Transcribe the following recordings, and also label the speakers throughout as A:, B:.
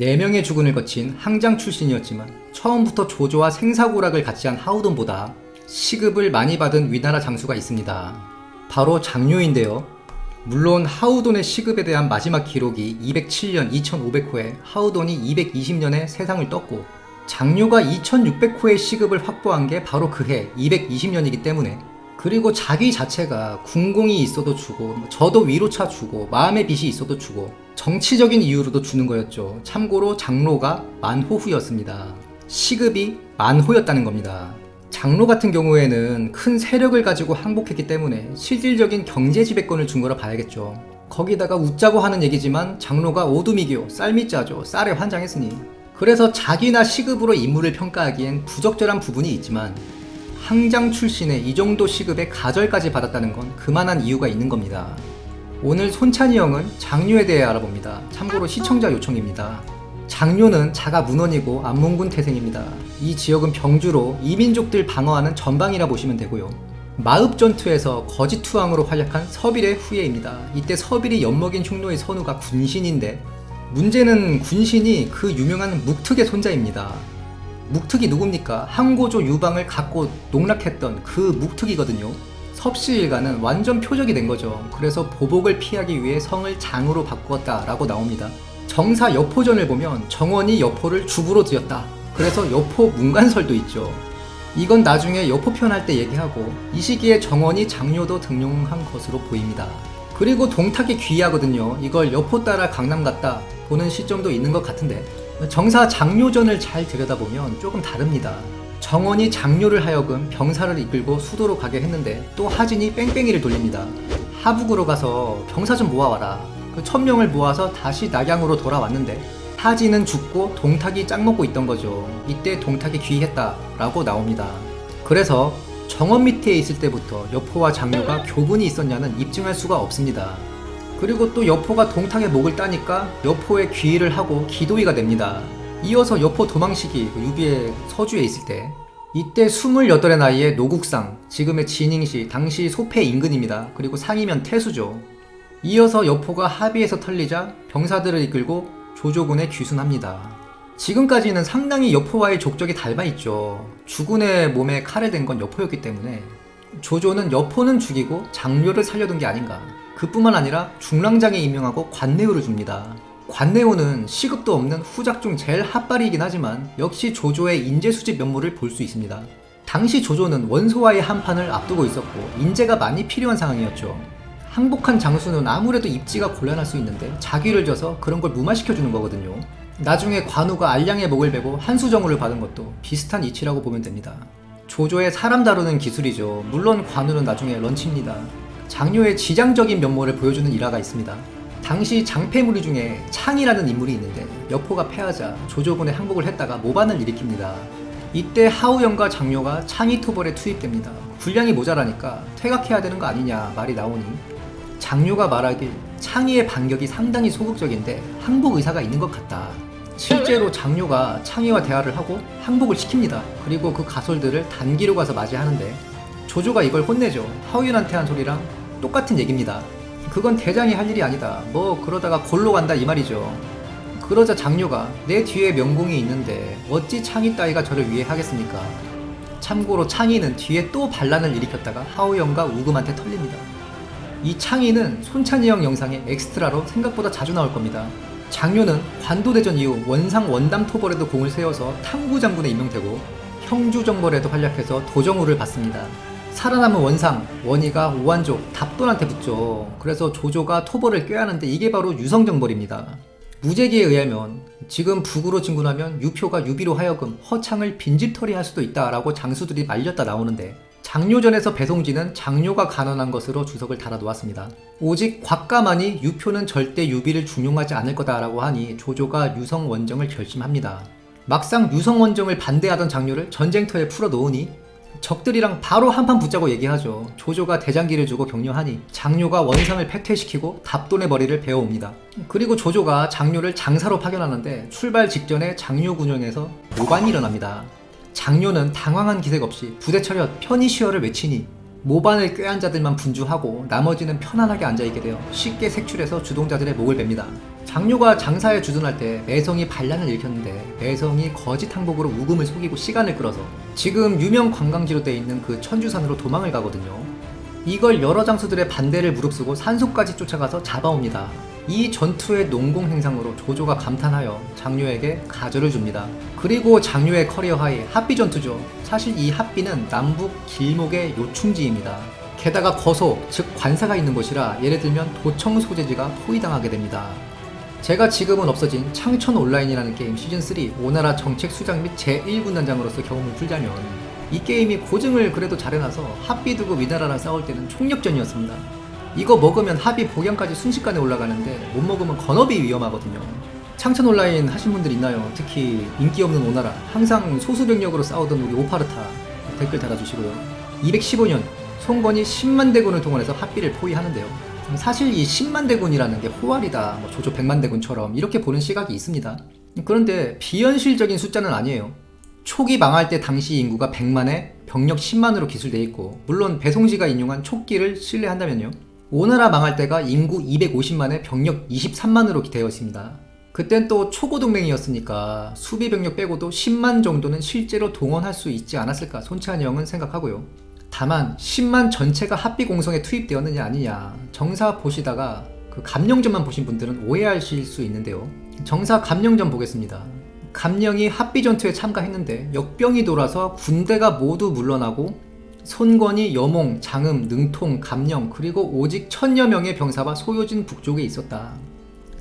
A: 4명의 주군을 거친 항장 출신이었지만 처음부터 조조와 생사고락을 같이 한 하우돈보다 시급을 많이 받은 위나라 장수가 있습니다. 바로 장료인데요. 물론 하우돈의 시급에 대한 마지막 기록이 207년 2500호에 하우돈이 220년에 세상을 떴고, 장료가 2600호의 시급을 확보한 게 바로 그 해 220년이기 때문에, 그리고 자기 자체가 군공이 있어도 주고, 저도 위로차 주고, 마음의 빚이 있어도 주고, 정치적인 이유로도 주는 거였죠. 참고로 장로가 만호후였습니다. 시급이 만호였다는 겁니다. 장로 같은 경우에는 큰 세력을 가지고 항복했기 때문에 실질적인 경제 지배권을 준 거라 봐야겠죠. 거기다가 웃자고 하는 얘기지만 장로가 오두미교, 쌀미자죠. 쌀에 환장했으니. 그래서 자기나 시급으로 인물을 평가하기엔 부적절한 부분이 있지만, 항장 출신의 이 정도 시급의 가절까지 받았다는 건 그만한 이유가 있는 겁니다. 오늘 손찬이 형은 장료에 대해 알아봅니다. 참고로 시청자 요청입니다. 장료는 자가 문원이고 안문군 태생입니다. 이 지역은 병주로 이민족들 방어하는 전방이라 보시면 되고요. 마읍전투에서 거짓투항으로 활약한 서빌의 후예입니다. 이때 서빌이 엿먹인 흉노의 선우가 군신인데, 문제는 군신이 그 유명한 묵특의 손자입니다. 묵특이 누굽니까? 항고조 유방을 갖고 농락했던 그 묵특이거든요. 섭씨일가는 완전 표적이 된 거죠. 그래서 보복을 피하기 위해 성을 장으로 바꾸었다라고 나옵니다. 정사 여포전을 보면 정원이 여포를 주부로 지었다. 그래서 여포 문관설도 있죠. 이건 나중에 여포편 할 때 얘기하고, 이 시기에 정원이 장료도 등용한 것으로 보입니다. 그리고 동탁이 귀하거든요. 이걸 여포 따라 강남 갔다 보는 시점도 있는 것 같은데, 정사 장료전을 잘 들여다보면 조금 다릅니다. 정원이 장료를 하여금 병사를 이끌고 수도로 가게 했는데, 또 하진이 뺑뺑이를 돌립니다. 하북으로 가서 병사 좀 모아와라. 그 1000명을 모아서 다시 낙양으로 돌아왔는데 하진은 죽고 동탁이 짝 먹고 있던 거죠. 이때 동탁이 귀했다라고 나옵니다. 그래서 정원 밑에 있을 때부터 여포와 장료가 교분이 있었냐는 입증할 수가 없습니다. 그리고 또 여포가 동탁의 목을 따니까 여포의 귀의를 하고 기도의가 됩니다. 이어서 여포 도망시기 유비의 서주에 있을 때, 이때 28의 나이에 노국상, 지금의 진잉시, 당시 소패 인근입니다. 그리고 상이면 태수죠. 이어서 여포가 합의에서 털리자 병사들을 이끌고 조조군에 귀순합니다. 지금까지는 상당히 여포와의 족적이 닮아있죠. 주군의 몸에 칼을 댄 건 여포였기 때문에 조조는 여포는 죽이고 장료를 살려둔 게 아닌가. 그뿐만 아니라 중랑장에 임명하고 관내우를 줍니다. 관내우는 시급도 없는 후작 중 제일 핫발이긴 하지만 역시 조조의 인재수집 면모를 볼 수 있습니다. 당시 조조는 원소와의 한판을 앞두고 있었고 인재가 많이 필요한 상황이었죠. 항복한 장수는 아무래도 입지가 곤란할 수 있는데 자기를 져서 그런 걸 무마시켜주는 거거든요. 나중에 관우가 알량의 목을 베고 한수정우를 받은 것도 비슷한 이치라고 보면 됩니다. 조조의 사람 다루는 기술이죠. 물론 관우는 나중에 런치입니다. 장료의 지장적인 면모를 보여주는 일화가 있습니다. 당시 장패무리 중에 창이라는 인물이 있는데 여포가 패하자 조조군에 항복을 했다가 모반을 일으킵니다. 이때 하우영과 장료가 창이 토벌에 투입됩니다. 군량이 모자라니까 퇴각해야 되는 거 아니냐 말이 나오니, 장료가 말하길 창의의 반격이 상당히 소극적인데 항복 의사가 있는 것 같다. 실제로 장료가 창의와 대화를 하고 항복을 시킵니다. 그리고 그 가솔들을 단기로 가서 맞이하는데 조조가 이걸 혼내죠. 하우연한테 한 소리랑 똑같은 얘기입니다. 그건 대장이 할 일이 아니다. 뭐 그러다가 골로 간다 이 말이죠. 그러자 장료가 내 뒤에 명공이 있는데 어찌 창의 따위가 저를 위해 하겠습니까? 참고로 창의는 뒤에 또 반란을 일으켰다가 하우영과 우금한테 털립니다. 이 창의는 손찬이 형 영상에 엑스트라로 생각보다 자주 나올 겁니다. 장료는 관도대전 이후 원상 원담 토벌에도 공을 세워서 탕구 장군에 임명되고 형주정벌에도 활약해서 도정우를 받습니다. 살아남은 원상, 원희가 오한족, 답돈한테 붙죠. 그래서 조조가 토벌을 꾀하는데 이게 바로 유성정벌입니다. 무제기에 의하면 지금 북으로 진군하면 유표가 유비로 하여금 허창을 빈집털이할 수도 있다라고 장수들이 말렸다 나오는데, 장료전에서 배송진은 장료가 간언한 것으로 주석을 달아놓았습니다. 오직 곽가만이 유표는 절대 유비를 중용하지 않을 거다라고 하니 조조가 유성원정을 결심합니다. 막상 유성원정을 반대하던 장료를 전쟁터에 풀어놓으니 적들이랑 바로 한판 붙자고 얘기하죠. 조조가 대장기를 주고 격려하니 장료가 원상을 패퇴시키고 답돈의 머리를 베어옵니다. 그리고 조조가 장료를 장사로 파견하는데 출발 직전에 장료 군영에서 모반이 일어납니다. 장료는 당황한 기색 없이 부대 차렷 편히 쉬어를 외치니 모반을 꾀한 자들만 분주하고 나머지는 편안하게 앉아있게 되어 쉽게 색출해서 주동자들의 목을 뱁니다. 장료가 장사에 주둔할 때 매성이 반란을 일으켰는데 매성이 거짓 항복으로 우금을 속이고 시간을 끌어서 지금 유명 관광지로 돼 있는 그 천주산으로 도망을 가거든요. 이걸 여러 장수들의 반대를 무릅쓰고 산속까지 쫓아가서 잡아옵니다. 이 전투의 농공행상으로 조조가 감탄하여 장료에게 가절을 줍니다. 그리고 장료의 커리어 하이 합비 전투죠. 사실 이 합비는 남북 길목의 요충지입니다. 게다가 거소, 즉 관사가 있는 곳이라 예를 들면 도청 소재지가 포위당하게 됩니다. 제가 지금은 없어진 창천 온라인이라는 게임 시즌3 오나라 정책 수장 및 제1군단장으로서 경험을 풀자면 이 게임이 고증을 그래도 잘해놔서 합비 두고 위나라랑 싸울 때는 총력전이었습니다. 이거 먹으면 합이 복양까지 순식간에 올라가는데 못 먹으면 건업이 위험하거든요. 창천 온라인 하신 분들 있나요? 특히 인기 없는 오나라 항상 소수병력으로 싸우던 우리 오파르타 댓글 달아주시고요. 215년 송건이 10만 대군을 동원해서 합비를 포위하는데요. 사실 이 10만 대군이라는 게 호활이다, 조조 100만 대군처럼 이렇게 보는 시각이 있습니다. 그런데 비현실적인 숫자는 아니에요. 촉이 망할 때 당시 인구가 100만에 병력 10만으로 기술돼 있고, 물론 배송지가 인용한 촉기를 신뢰한다면요. 오나라 망할 때가 인구 250만에 병력 23만으로 되어 있습니다. 그땐 또 초고동맹이었으니까 수비 병력 빼고도 10만 정도는 실제로 동원할 수 있지 않았을까 손찬이 형은 생각하고요. 다만 10만 전체가 합비 공성에 투입되었느냐 아니냐, 정사 보시다가 그 감령전만 보신 분들은 오해하실 수 있는데요. 정사 감령전 보겠습니다. 감령이 합비 전투에 참가했는데 역병이 돌아서 군대가 모두 물러나고 손권이 여몽, 장음, 능통, 감령 그리고 오직 1000여 명의 병사와 소요진 북쪽에 있었다.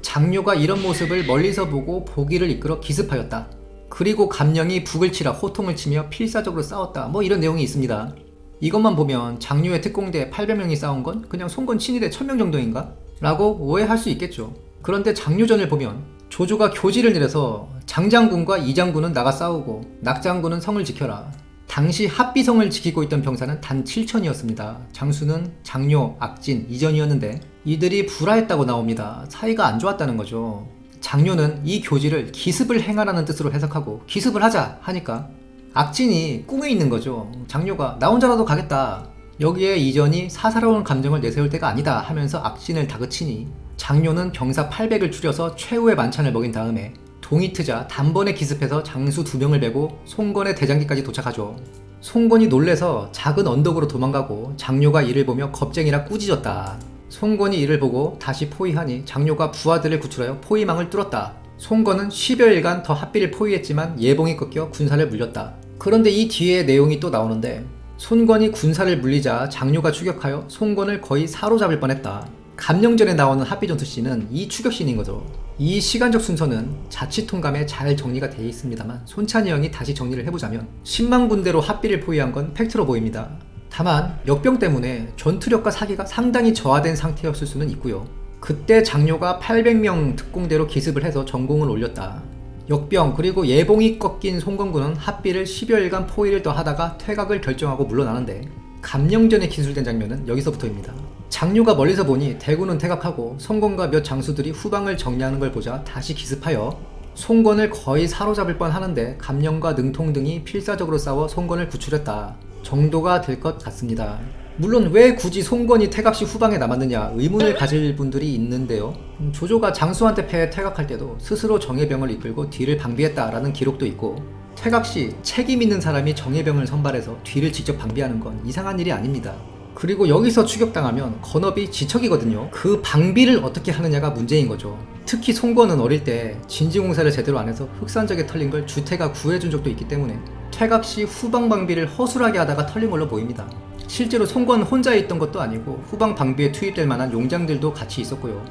A: 장료가 이런 모습을 멀리서 보고 보기를 이끌어 기습하였다. 그리고 감령이 북을 치라 호통을 치며 필사적으로 싸웠다. 이런 내용이 있습니다. 이것만 보면 장료의 특공대 800명이 싸운 건 그냥 손권 친위대 1000명 정도인가? 라고 오해할 수 있겠죠. 그런데 장료전을 보면 조조가 교지를 내려서 장장군과 이장군은 나가 싸우고 낙장군은 성을 지켜라. 당시 합비성을 지키고 있던 병사는 단 7천이었습니다. 장수는 장료, 악진, 이전이었는데 이들이 불화했다고 나옵니다. 사이가 안 좋았다는 거죠. 장료는 이 교지를 기습을 행하라는 뜻으로 해석하고 기습을 하자 하니까 악진이 꿍에 있는 거죠. 장료가 나 혼자라도 가겠다. 여기에 이전이 사사로운 감정을 내세울 때가 아니다 하면서 악진을 다그치니 장료는 병사 800을 추려서 최후의 만찬을 먹인 다음에 동이 트자 단번에 기습해서 장수 2명을 베고 송건의 대장기까지 도착하죠. 송건이 놀래서 작은 언덕으로 도망가고 장료가 이를 보며 겁쟁이라 꾸짖었다. 송건이 이를 보고 다시 포위하니 장료가 부하들을 구출하여 포위망을 뚫었다. 송건은 10여일간 더 합비를 포위했지만 예봉이 꺾여 군사를 물렸다. 그런데 이 뒤에 내용이 또 나오는데 손건이 군사를 물리자 장료가 추격하여 송건을 거의 사로잡을 뻔했다. 감령전에 나오는 합비전투씬은 이 추격씬인 거죠. 이 시간적 순서는 자치통감에 잘 정리가 되어 있습니다만 손찬이 형이 다시 정리를 해보자면 10만 군대로 합비를 포위한 건 팩트로 보입니다. 다만 역병 때문에 전투력과 사기가 상당히 저하된 상태였을 수는 있고요. 그때 장료가 800명 특공대로 기습을 해서 전공을 올렸다. 역병 그리고 예봉이 꺾인 송건군은 합비를 10여일간 포위를 더 하다가 퇴각을 결정하고 물러나는데 감령전에 기술된 장면은 여기서부터입니다. 장료가 멀리서 보니 대군은 퇴각하고 송건과 몇 장수들이 후방을 정리하는 걸 보자 다시 기습하여 송건을 거의 사로잡을 뻔 하는데 감령과 능통 등이 필사적으로 싸워 송건을 구출했다 정도가 될 것 같습니다. 물론 왜 굳이 송건이 퇴각 시 후방에 남았느냐 의문을 가질 분들이 있는데요. 조조가 장수한테 패해 퇴각할 때도 스스로 정예병을 이끌고 뒤를 방비했다라는 기록도 있고 퇴각 시 책임 있는 사람이 정예병을 선발해서 뒤를 직접 방비하는 건 이상한 일이 아닙니다. 그리고 여기서 추격당하면 건업이 지척이거든요. 그 방비를 어떻게 하느냐가 문제인 거죠. 특히 송건은 어릴 때 진지공사를 제대로 안 해서 흑산적에 털린 걸 주태가 구해준 적도 있기 때문에 퇴각 시 후방 방비를 허술하게 하다가 털린 걸로 보입니다. 실제로 송건 혼자 있던 것도 아니고 후방 방비에 투입될 만한 용장들도 같이 있었고요.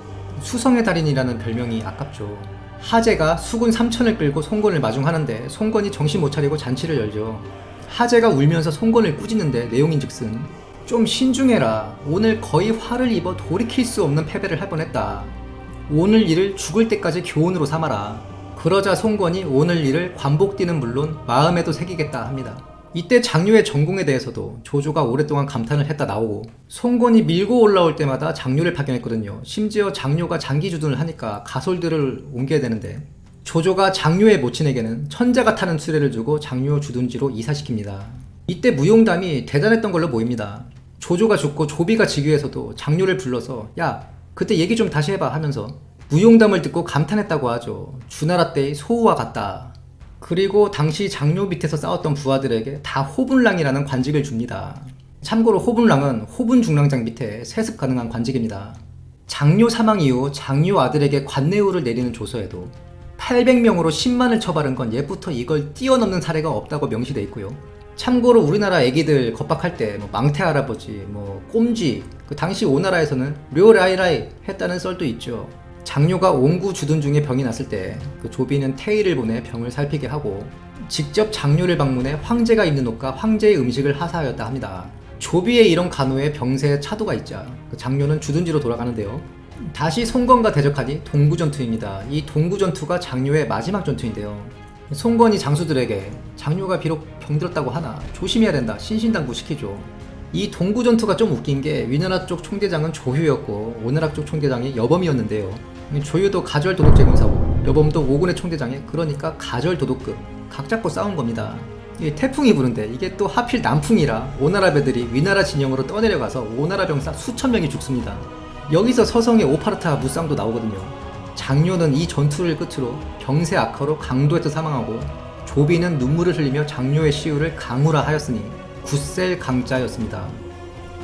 A: 수성의 달인이라는 별명이 아깝죠. 하재가 수군 3천을 끌고 송건을 마중하는데 송건이 정신 못 차리고 잔치를 열죠. 하재가 울면서 송건을 꾸짖는데 내용인즉슨 좀 신중해라. 오늘 거의 화를 입어 돌이킬 수 없는 패배를 할 뻔했다. 오늘 일을 죽을 때까지 교훈으로 삼아라. 그러자 송건이 오늘 일을 관복띠는 물론 마음에도 새기겠다 합니다. 이때 장료의 전공에 대해서도 조조가 오랫동안 감탄을 했다 나오고 송건이 밀고 올라올 때마다 장료를 파견했거든요. 심지어 장료가 장기 주둔을 하니까 가솔들을 옮겨야 되는데 조조가 장료의 모친에게는 천자가 타는 수레를 주고 장료 주둔지로 이사시킵니다. 이때 무용담이 대단했던 걸로 보입니다. 조조가 죽고 조비가 즉위해서도 장료를 불러서 야 그때 얘기 좀 다시 해봐 하면서 무용담을 듣고 감탄했다고 하죠. 주나라 때의 소우와 같다. 그리고 당시 장료 밑에서 싸웠던 부하들에게 다 호분랑이라는 관직을 줍니다. 참고로 호분랑은 호분중랑장 밑에 세습 가능한 관직입니다. 장료 사망 이후 장료 아들에게 관내우를 내리는 조서에도 800명으로 10만을 처바른 건 예부터 이걸 뛰어넘는 사례가 없다고 명시되어 있고요. 참고로 우리나라 애기들 겁박할 때 망태 할아버지, 꼼쥐, 그 당시 오나라에서는 료라이라이 했다는 썰도 있죠. 장료가 옹구 주둔 중에 병이 났을 때 그 조비는 태의를 보내 병을 살피게 하고 직접 장료를 방문해 황제가 입는 옷과 황제의 음식을 하사하였다 합니다. 조비의 이런 간호에 병세에 차도가 있자 그 장료는 주둔지로 돌아가는데요. 다시 송건과 대적하니 동구전투입니다. 이 동구전투가 장료의 마지막 전투인데요. 송건이 장수들에게 장료가 비록 병들었다고 하나 조심해야 된다 신신당부시키죠. 이 동구전투가 좀 웃긴 게 위나라 쪽 총대장은 조휴였고 오나라 쪽 총대장이 여범이었는데요. 조휴도 가절 도독제 군사고 여범도 오군의 총대장에 그러니까 가절 도독급 각 잡고 싸운 겁니다. 태풍이 부는데 이게 또 하필 남풍이라 오나라 배들이 위나라 진영으로 떠내려가서 오나라 병사 수천 명이 죽습니다. 여기서 서성의 오파르타 무쌍도 나오거든요. 장료는 이 전투를 끝으로 병세 악화로 강도에서 사망하고 조비는 눈물을 흘리며 장료의 시우를 강우라 하였으니 굳셀 강자였습니다.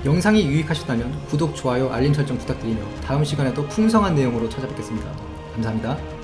A: 영상이 유익하셨다면 구독, 좋아요, 알림 설정 부탁드리며 다음 시간에도 풍성한 내용으로 찾아뵙겠습니다. 감사합니다.